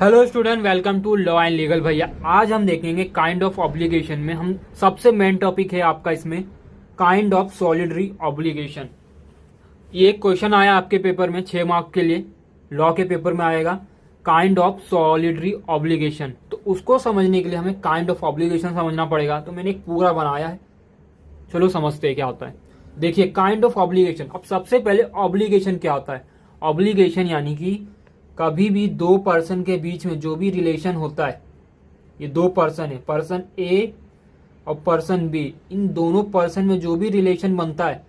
Hello student, welcome to law and legal. भैया आज हम देखेंगे काइंड ऑफ ऑब्लिगेशन में हम सबसे मेन टॉपिक है आपका इसमें काइंड ऑफ सॉलिडरी ऑब्लिगेशन। ये एक क्वेश्चन आया आपके पेपर में 6 मार्क के लिए, लॉ के पेपर में आएगा काइंड ऑफ सॉलिडरी ऑब्लिगेशन। तो उसको समझने के लिए हमें काइंड ऑफ ऑब्लिगेशन समझना पड़ेगा। तो मैंने एक पूरा बनाया है, चलो समझते हैं क्या होता है। देखिए काइंड ऑफ ऑब्लिगेशन। अब सबसे पहले ऑब्लिगेशन क्या होता है। ऑब्लिगेशन यानी कि कभी भी दो पर्सन के बीच में जो भी रिलेशन होता है, ये दो पर्सन है, पर्सन ए और पर्सन बी, इन दोनों पर्सन में जो भी रिलेशन बनता है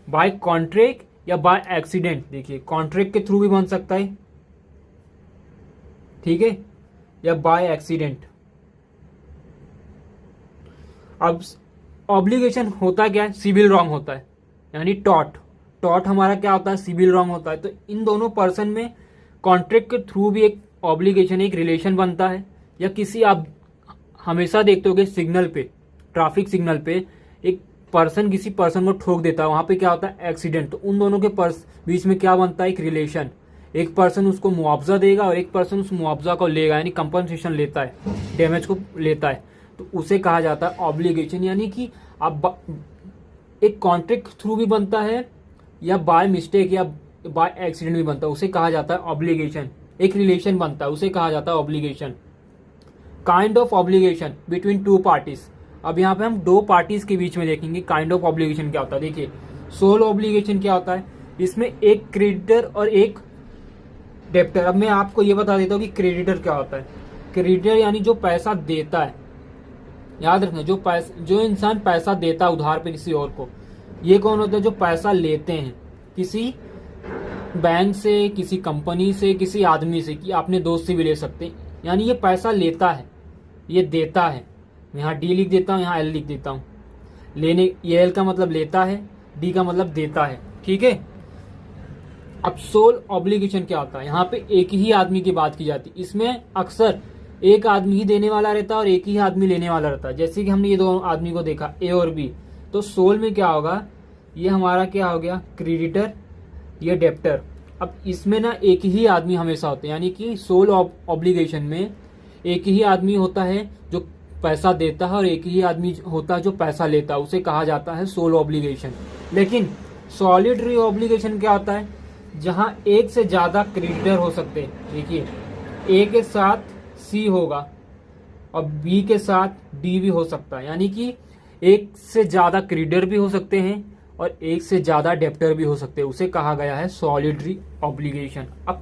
बाय कॉन्ट्रैक्ट या बाय एक्सीडेंट। देखिए कॉन्ट्रैक्ट के थ्रू भी बन सकता है, ठीक है, या बाय एक्सीडेंट। अब ऑब्लिगेशन होता क्या है, सिविल रॉन्ग होता है, यानी टॉट हमारा क्या होता है, सिविल रॉन्ग होता है। तो इन दोनों पर्सन में कॉन्ट्रैक्ट के थ्रू भी एक ऑब्लिगेशन, एक रिलेशन बनता है। या किसी आप हमेशा देखते होगे सिग्नल पे, ट्रैफिक सिग्नल पे एक पर्सन किसी पर्सन को ठोक देता है, वहां पे क्या होता है, एक्सीडेंट। तो उन दोनों के बीच में क्या बनता है, एक रिलेशन। एक पर्सन उसको मुआवजा देगा और एक पर्सन उस मुआवजा को लेगा, यानी कंपनसेशन लेता है, डैमेज को लेता है। तो उसे कहा जाता है ऑब्लिगेशन। यानी कि आप एक कॉन्ट्रैक्ट थ्रू भी बनता है या बाय मिस्टेक या बाय एक्सीडेंट भी बनता है, उसे कहा जाता है ऑब्लिगेशन। एक रिलेशन बनता है, उसे कहा जाता है obligation. Kind of obligation between two parties. अब यहाँ पे हम दो पार्टीज के बीच में देखेंगे काइंड ऑफ ऑब्लिगेशन क्या होता है। देखिए सोल ऑब्लिगेशन क्या होता है, इसमें एक क्रेडिटर और एक डेप्टर। अब मैं आपको ये बता देता हूँ कि क्रेडिटर क्या होता है। क्रेडिटर यानी जो पैसा देता है, याद रखना, जो इंसान पैसा देता है उधार पे किसी और को। ये कौन होता है, जो पैसा लेते हैं किसी बैंक से, किसी कंपनी से, किसी आदमी से, कि अपने दोस्त से भी ले सकते हैं। यानी ये पैसा लेता है, ये देता है। मैं यहाँ डी लिख देता हूँ, यहाँ एल लिख देता हूँ। लेने, ये एल का मतलब लेता है, डी का मतलब देता है, ठीक है। अब सोल ऑब्लिगेशन क्या होता है, यहाँ पे एक ही आदमी की बात की जाती है। इसमें अक्सर एक आदमी ही देने वाला रहता है और एक ही आदमी लेने वाला रहता है। जैसे कि हमने ये दो आदमी को देखा, ए और बी। तो सोल में क्या होगा, ये हमारा क्या हो गया, क्रेडिटर, ये डेप्टर। अब इसमें ना एक ही आदमी हमेशा होते हैं, यानी कि सोल ऑब्लिगेशन में एक ही आदमी होता है जो पैसा देता है और एक ही आदमी होता है जो पैसा लेता है, उसे कहा जाता है सोल ऑब्लिगेशन। लेकिन सॉलिडरी ऑब्लिगेशन क्या होता है, जहां एक से ज्यादा क्रेडिटर हो सकते हैं। देखिए ए के साथ सी होगा और बी के साथ डी भी हो सकता है, यानी कि एक से ज्यादा क्रेडिटर भी हो सकते हैं और एक से ज्यादा डेप्टर भी हो सकते हैं, उसे कहा गया है सॉलिडरी ऑब्लिगेशन। अब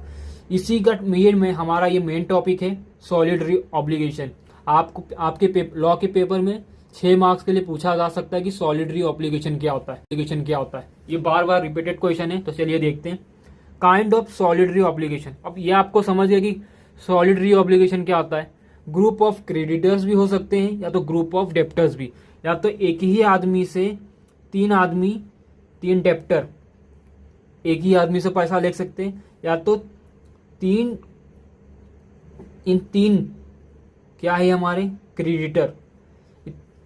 इसी का में हमारा ये मेन टॉपिक है सॉलिडरी ऑब्लिगेशन। आपको आपके लॉ के पेपर में 6 मार्क्स के लिए पूछा जा सकता है कि सॉलिडरी ऑब्लिगेशन क्या होता है, ऑब्लिगेशन क्या होता है। ये बार बार रिपीटेड क्वेश्चन है, तो चलिए देखते हैं काइंड ऑफ सॉलिडरी ऑब्लिगेशन। अब ये आपको समझ गया कि सॉलिडरी ऑब्लिगेशन क्या होता है। ग्रुप ऑफ क्रेडिटर्स भी हो सकते हैं या तो ग्रुप ऑफ डेप्टर्स भी, या तो एक ही आदमी से तीन आदमी, तीन डेप्टर एक ही आदमी से पैसा ले सकते हैं, या तो इन तीन क्या है हमारे क्रेडिटर,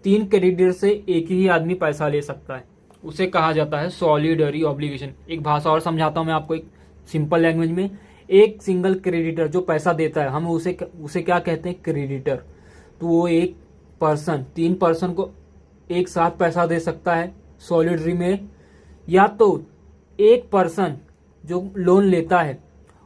तीन क्रेडिटर से एक ही आदमी पैसा ले सकता है, उसे कहा जाता है सॉलिडरी ऑब्लिगेशन। एक भाषा और समझाता हूं मैं आपको एक सिंपल लैंग्वेज में। एक सिंगल क्रेडिटर जो पैसा देता है, हम उसे क्या कहते हैं, क्रेडिटर। तो वो एक पर्सन तीन पर्सन को एक साथ पैसा दे सकता है सॉलिडरी में, या तो एक पर्सन जो लोन लेता है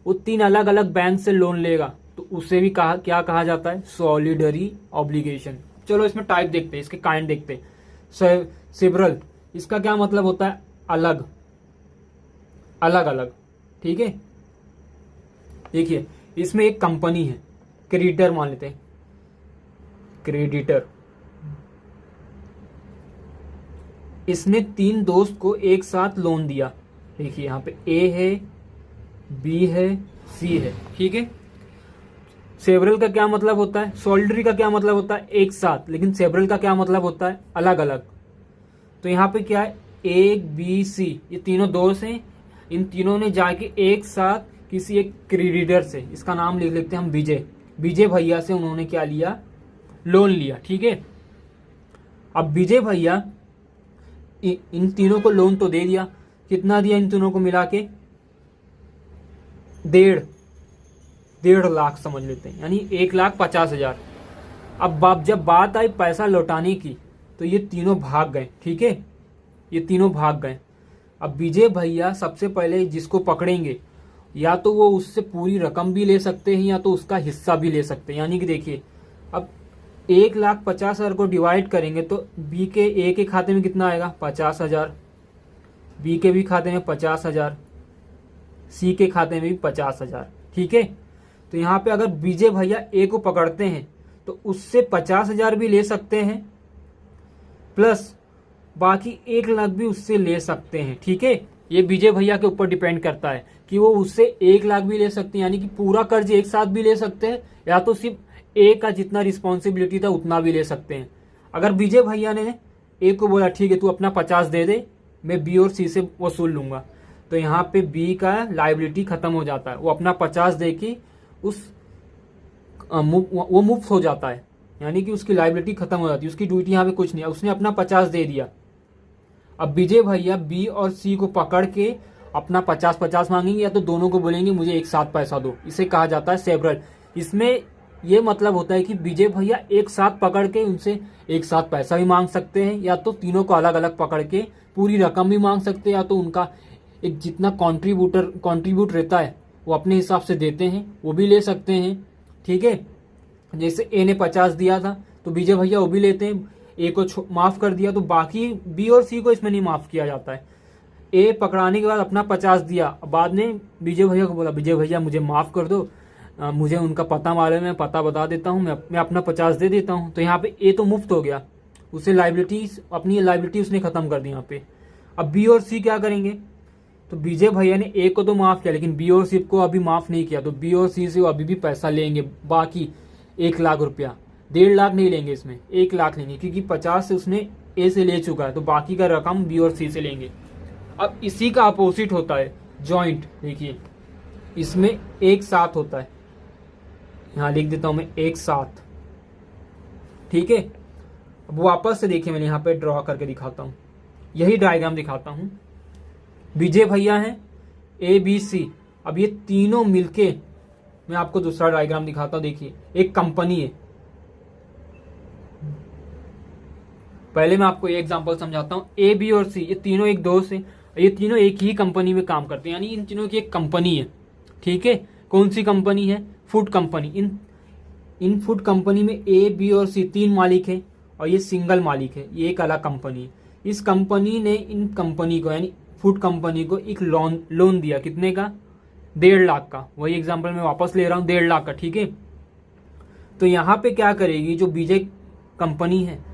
वो तीन अलग अलग बैंक से लोन लेगा, तो उसे भी क्या कहा जाता है, सॉलिडरी ऑब्लिगेशन। चलो इसमें टाइप देखते हैं, इसके काइंड देखते हैं। सेवरल, इसका क्या मतलब होता है, अलग अलग, ठीक है। देखिए इसमें एक कंपनी है, क्रेडिटर मान लेते हैं, क्रेडिटर, इसने तीन दोस्त को एक साथ लोन दिया। देखिए यहाँ पे ए है, बी है, सी है, ठीक है। सेवरल का क्या मतलब होता है, सॉलिडरी का क्या मतलब होता है, एक साथ, लेकिन सेवरल का क्या मतलब होता है, अलग अलग। तो यहाँ पे क्या है, ए बी सी, ये तीनों दोस्त हैं, इन तीनों ने जाके एक साथ किसी एक क्रेडिटर से, इसका नाम लिख लेते हैं हम विजय भैया से उन्होंने क्या लिया, लोन लिया, ठीक है। अब विजय भैया इन तीनों को लोन तो दे दिया, कितना दिया इन तीनों को मिला के, 1.5, 1.5 लाख समझ लेते हैं, यानी 1,50,000। अब जब बात आई पैसा लौटाने की तो ये तीनों भाग गए, ठीक है, ये तीनों भाग गए। अब विजय भैया सबसे पहले जिसको पकड़ेंगे या तो वो उससे पूरी रकम भी ले सकते हैं या तो उसका हिस्सा भी ले सकते हैं। यानी कि देखिए, अब 1,50,000 को डिवाइड करेंगे तो बी के ए के खाते में कितना आएगा, 50,000, बी के भी खाते में 50,000, सी के खाते में भी 50,000, ठीक है। तो यहाँ पे अगर विजय भैया ए को पकड़ते हैं तो उससे 50,000 भी ले सकते हैं, प्लस बाकी 1 लाख भी उससे ले सकते हैं, ठीक है। ये विजय भैया के ऊपर डिपेंड करता है कि वो उससे 1 लाख भी ले सकते हैं, यानी कि पूरा कर्ज एक साथ भी ले सकते हैं, या तो सिर्फ ए का जितना रिस्पॉन्सिबिलिटी था उतना भी ले सकते हैं। अगर विजय भैया ने ए को बोला ठीक है तू अपना 50 दे दे, मैं बी और सी से वसूल लूंगा, तो यहाँ पे बी का लाइबिलिटी खत्म हो जाता है, वो अपना 50 दे के वो मुफ्त हो जाता है, यानी कि उसकी लाइबिलिटी खत्म हो जाती है, उसकी ड्यूटी यहाँ पे कुछ नहीं है, उसने अपना 50 दे दिया। अब विजय भैया बी और सी को पकड़ के अपना 50-50 मांगेंगे या तो दोनों को बोलेंगे मुझे एक साथ पैसा दो, इसे कहा जाता है सेवरल। इसमें यह मतलब होता है कि विजय भैया एक साथ पकड़ के उनसे एक साथ पैसा भी मांग सकते हैं, या तो तीनों को अलग अलग पकड़ के पूरी रकम भी मांग सकते हैं, या तो उनका एक जितना कॉन्ट्रीब्यूट रहता है वो अपने हिसाब से देते हैं वो भी ले सकते हैं, ठीक है। जैसे ए ने 50 दिया था तो विजय भैया वो भी लेते हैं, ए को माफ कर दिया तो बाकी बी और सी को इसमें नहीं माफ किया जाता है। ए पकड़ाने के बाद अपना 50 दिया, बाद में विजय भैया को बोला विजय भैया मुझे माफ कर दो, मुझे उनका पता मालूम है, पता बता देता हूँ, मैं अपना 50 दे देता हूँ। तो यहाँ पे ए तो मुफ्त हो गया, उसे अपनी लाइबिलिटी उसने खत्म कर दी यहाँ पे। अब बी और सी क्या करेंगे, तो विजय भैया ने ए को तो माफ किया लेकिन बी और सी को अभी माफ नहीं किया, तो बी और सी से वो अभी भी पैसा लेंगे, बाकी 1 लाख रुपया, 1.5 लाख नहीं लेंगे, इसमें 1 लाख लेंगे, क्योंकि 50 से उसने ए से ले चुका है, तो बाकी का रकम बी और सी से लेंगे। अब इसी का अपोजिट होता है जॉइंट, देखिए इसमें एक साथ होता है, यहाँ लिख देता हूं मैं एक साथ, ठीक है। अब वापस से देखिए मैंने यहाँ पे ड्रॉ करके दिखाता हूँ, यही डायग्राम दिखाता हूँ। विजय भैया हैं ए बी सी, अब ये तीनों मिलके, मैं आपको दूसरा डायग्राम दिखाता हूं, देखिए एक कंपनी है। पहले मैं आपको एक एग्जांपल समझाता हूं, ए बी और सी ये तीनों एक दोस्त हैं, ये तीनों एक ही कंपनी में काम करते हैं, यानी इन तीनों की एक कंपनी है, ठीक है। कौन सी कंपनी है, फूड कंपनी। इन फूड कंपनी में ए बी और सी 3 मालिक है और ये सिंगल मालिक है, ये एक अलग कंपनी है। इस कंपनी ने इन कंपनी को यानी फूड कंपनी को एक लोन दिया, कितने का, 1.5 लाख का। वही एग्जांपल मैं वापस ले रहा हूं, 1.5 लाख का, ठीक है। तो यहाँ पे क्या करेगी जो विजय कंपनी है,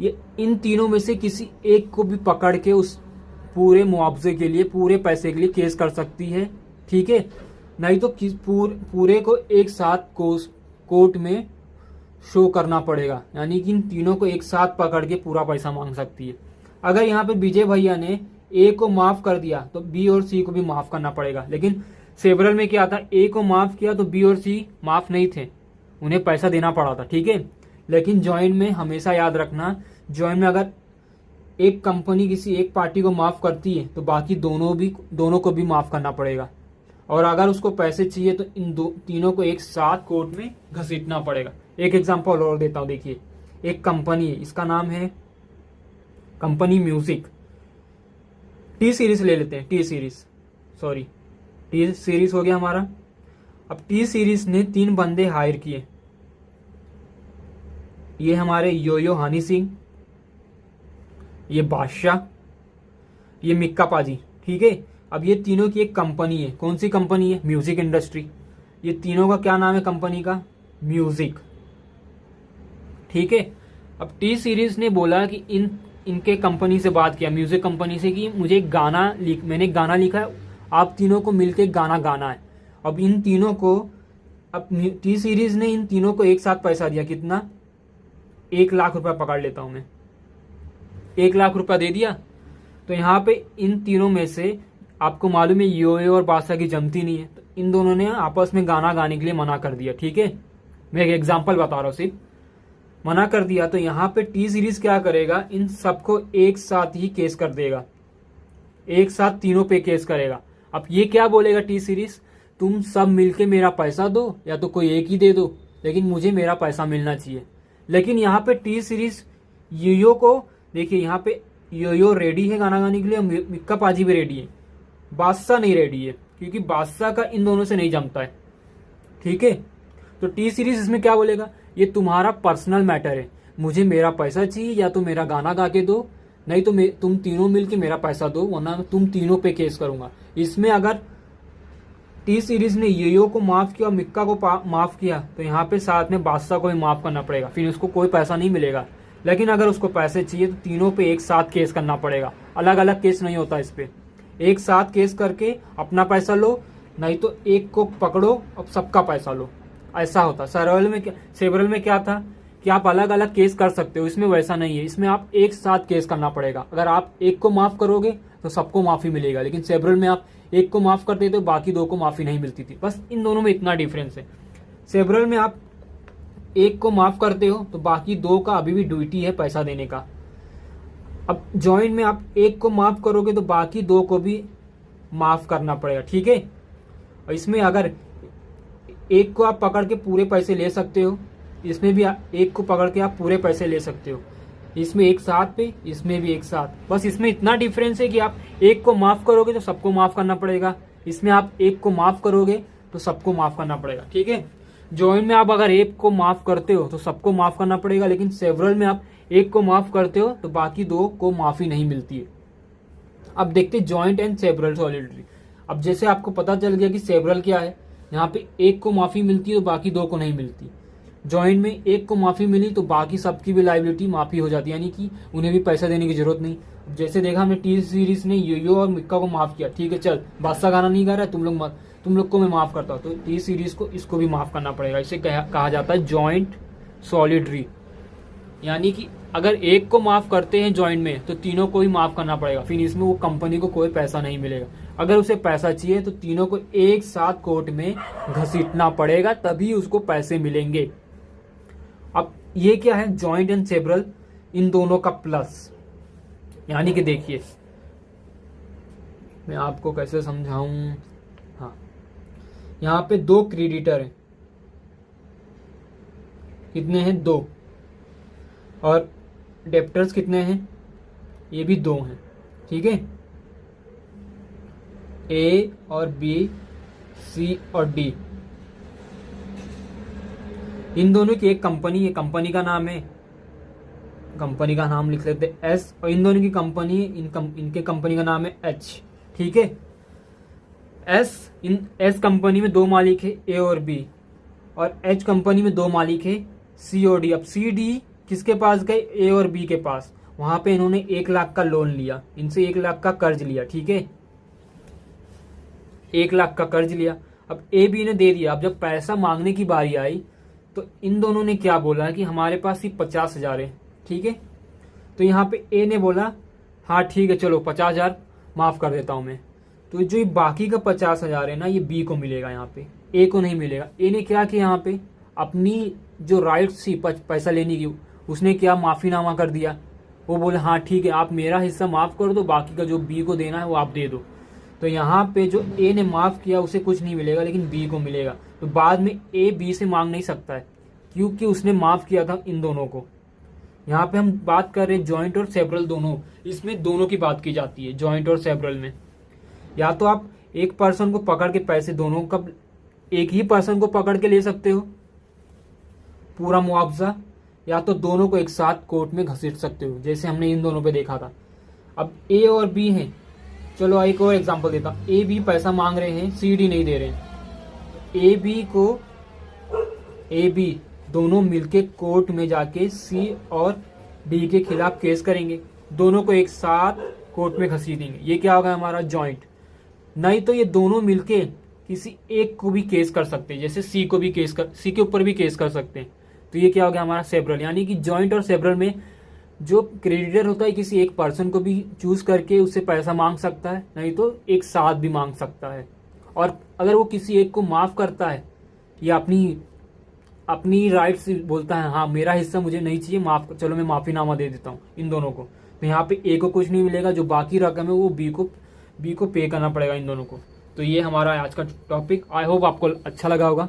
ये इन तीनों में से किसी एक को भी पकड़ के उस पूरे मुआवजे के लिए, पूरे पैसे के लिए केस कर सकती है, ठीक है। नहीं तो पूरे को एक साथ कोर्ट में शो करना पड़ेगा, यानी कि इन तीनों को एक साथ पकड़ के पूरा पैसा मांग सकती है। अगर यहाँ पे विजय भैया ने ए को माफ कर दिया तो बी और सी को भी माफ करना पड़ेगा, लेकिन सेवरल में क्या था, ए को माफ किया तो बी और सी माफ नहीं थे, उन्हें पैसा देना पड़ा था, ठीक है। लेकिन जॉइंट में हमेशा याद रखना, जॉइंट में अगर एक कंपनी किसी एक पार्टी को माफ करती है तो बाकी दोनों को भी माफ करना पड़ेगा, और अगर उसको पैसे चाहिए तो इन तीनों को एक साथ कोर्ट में घसीटना पड़ेगा। एक एग्जांपल और देता हूं, देखिए एक कंपनी है, इसका नाम है कंपनी म्यूजिक। टी सीरीज ले लेते हैं, टी सीरीज हो गया हमारा। अब टी सीरीज ने 3 बंदे हायर किए, ये हमारे योयो हनी सिंह, ये बादशाह, ये मिक्का पाजी, ठीक है। अब ये तीनों की एक कंपनी है, कौन सी कंपनी है, म्यूजिक इंडस्ट्री। ये तीनों का क्या नाम है कंपनी का, म्यूजिक, ठीक है। अब टी सीरीज ने बोला कि इनके कंपनी से बात किया, म्यूजिक कंपनी से, कि मुझे मैंने एक गाना लिखा है, आप तीनों को मिलकर गाना गाना है। अब इन तीनों को, अब टी सीरीज ने इन तीनों को एक साथ पैसा दिया, कितना, 1 लाख रुपया पकड़ लेता हूं मैं, 1 लाख रुपया दे दिया। तो यहाँ पे इन तीनों में से आपको मालूम है योयो और बादशाह की जमती नहीं है, तो इन दोनों ने आपस में गाना गाने के लिए मना कर दिया, ठीक है। मैं एक एग्जांपल बता रहा हूँ, सिर्फ मना कर दिया। तो यहाँ पे टी सीरीज क्या करेगा, इन सबको एक साथ ही केस कर देगा, एक साथ तीनों पे केस करेगा। अब ये क्या बोलेगा टी सीरीज, तुम सब मिलके मेरा पैसा दो या तो कोई एक ही दे दो, लेकिन मुझे मेरा पैसा मिलना चाहिए। लेकिन यहाँ पे टी सीरीज योयो को देखिए, यहाँ पे योयो रेडी है गाना गाने के लिए, मिक्का पाजी भी रेडी है, बादशाह नहीं रेडी है, क्योंकि बादशाह का इन दोनों से नहीं जमता है। ठीक है, तो टी सीरीज इसमें क्या बोलेगा, ये तुम्हारा पर्सनल मैटर है, मुझे मेरा पैसा चाहिए, या तो मेरा गाना गा के दो, नहीं तो तुम तीनों मिलके मेरा पैसा दो, वरना तुम तीनों पे केस करूंगा। इसमें अगर टी सीरीज ने योयो को माफ किया और मिक्का को माफ किया, तो यहाँ पे साथ में बादशाह को भी माफ करना पड़ेगा, फिर उसको कोई पैसा नहीं मिलेगा। लेकिन अगर उसको पैसे चाहिए तो तीनों पे एक साथ केस करना पड़ेगा, अलग अलग केस नहीं होता इस पे। एक साथ केस करके अपना पैसा लो, नहीं तो एक को पकड़ो और सबका पैसा लो, ऐसा होता। सेवरल में क्या था कि आप अलग अलग केस कर सकते हो, इसमें वैसा नहीं है, इसमें आप एक साथ केस करना पड़ेगा। अगर आप एक को माफ करोगे तो सबको माफी मिलेगा, लेकिन सेवरल में आप एक को माफ करते थे तो बाकी दो को माफी नहीं मिलती थी। बस इन दोनों में इतना डिफरेंस है। सेवरल में आप एक को माफ करते हो तो बाकी दो का अभी भी ड्यूटी है पैसा देने का। अब जॉइंट में आप एक को माफ करोगे तो बाकी दो को भी माफ करना पड़ेगा। ठीक है, और इसमें अगर एक को आप पकड़ के पूरे पैसे ले सकते हो, इसमें भी एक को पकड़ के आप पूरे पैसे ले सकते हो। इसमें एक साथ पे, इसमें भी एक साथ। बस इसमें इतना डिफरेंस है कि आप एक को माफ करोगे तो सबको माफ करना पड़ेगा, इसमें आप एक को माफ करोगे तो सबको माफ करना पड़ेगा। ठीक है, जॉइंट में आप अगर एक को माफ करते हो तो सबको माफ करना पड़ेगा, लेकिन सेवरल में आप एक को माफ करते हो तो बाकी दो को माफी नहीं मिलती है। अब देखते जॉइंट एंड सेवरल सॉलिडरी। अब जैसे आपको पता चल गया कि सेवरल क्या है, यहाँ पे एक को माफी मिलती है तो बाकी दो को नहीं मिलती। जॉइंट में एक को माफी मिली तो बाकी सबकी भी लाइबिलिटी माफी हो जाती है, यानी कि उन्हें भी पैसा देने की जरूरत नहीं। जैसे देखा हमने टी सीरीज ने योयो और मिक्का को माफ किया, ठीक है चल बादशाह गाना नहीं गा रहा है, तुम लोग को मैं माफ करता हूँ, तो टी सीरीज को इसको भी माफ करना पड़ेगा। इसे कहा जाता है जॉइंट सॉलिडरी, यानी कि अगर एक को माफ करते हैं जॉइंट में तो तीनों को ही माफ करना पड़ेगा, फिर इसमें वो कंपनी को कोई पैसा नहीं मिलेगा। अगर उसे पैसा चाहिए तो तीनों को एक साथ कोर्ट में घसीटना पड़ेगा, तभी उसको पैसे मिलेंगे। अब ये क्या है, जॉइंट एंड सेवरल, इन दोनों का प्लस। यानी कि देखिए मैं आपको कैसे समझाऊं। हाँ, यहाँ पे दो क्रेडिटर हैं, कितने हैं, दो, और डेप्टर्स कितने हैं, ये भी दो हैं। ठीक है, ए और बी, सी और डी, इन दोनों की एक कंपनी है, कंपनी का नाम है, कंपनी का नाम लिख लेते हैं एस, और इन दोनों की कंपनी है, इनके कंपनी का नाम है एच। ठीक है, एस कंपनी में दो मालिक है, ए और बी, और एच कंपनी में दो मालिक है, सी और डी। अब सी डी किसके पास गए, ए और बी के पास, वहां पे इन्होंने 1 लाख का लोन लिया, इनसे 1 लाख का कर्ज लिया। ठीक है, 1 लाख का कर्ज लिया, अब ए बी ने दे दिया। अब जब पैसा मांगने की बारी आई तो इन दोनों ने क्या बोला कि हमारे पास सिर्फ 50,000 है। ठीक है, तो यहाँ पे ए ने बोला हाँ ठीक है चलो 50,000 माफ कर देता हूं मैं, तो जो ये बाकी का 50,000 है ना, ये बी को मिलेगा, यहाँ पे ए को नहीं मिलेगा। ए ने क्या किया, यहाँ पे अपनी जो राइट्स थी पैसा लेने की, उसने क्या माफीनामा कर दिया। वो बोले हाँ ठीक है आप मेरा हिस्सा माफ कर दो, बाकी का जो बी को देना है वो आप दे दो। तो यहाँ पे जो ए ने माफ किया उसे कुछ नहीं मिलेगा, लेकिन बी को मिलेगा। तो बाद में ए बी से मांग नहीं सकता है, क्योंकि उसने माफ किया था इन दोनों को। यहाँ पे हम बात कर रहे हैं जॉइंट और सेवरल दोनों, इसमें दोनों की बात की जाती है जॉइंट और सेवरल में। या तो आप एक पर्सन को पकड़ के पैसे, दोनों का एक ही पर्सन को पकड़ के ले सकते हो पूरा मुआवजा, या तो दोनों को एक साथ कोर्ट में घसीट सकते हो, जैसे हमने इन दोनों पे देखा था। अब ए और बी हैं, चलो एक और एग्जांपल देता हूं। ए बी पैसा मांग रहे हैं, सी डी नहीं दे रहे हैं। ए बी दोनों मिलके कोर्ट में जाके सी और डी के खिलाफ केस करेंगे, दोनों को एक साथ कोर्ट में घसीटेंगे। ये क्या होगा, हमारा जॉइंट। नहीं तो ये दोनों मिलके किसी एक को भी केस कर सकते हैं, जैसे सी के ऊपर भी केस कर सकते हैं। तो ये क्या हो गया, हमारा सेवरल। यानी कि जॉइंट और सेवरल में जो क्रेडिटर होता है किसी एक पर्सन को भी चूज करके उससे पैसा मांग सकता है, नहीं तो एक साथ भी मांग सकता है। और अगर वो किसी एक को माफ करता है या अपनी राइट्स बोलता है हाँ मेरा हिस्सा मुझे नहीं चाहिए, चलो मैं माफीनामा दे देता हूँ इन दोनों को, तो यहाँ पे ए को कुछ नहीं मिलेगा, जो बाकी रकम है वो बी को पे करना पड़ेगा इन दोनों को। तो ये हमारा आज का टॉपिक, आई होप आपको अच्छा लगा होगा।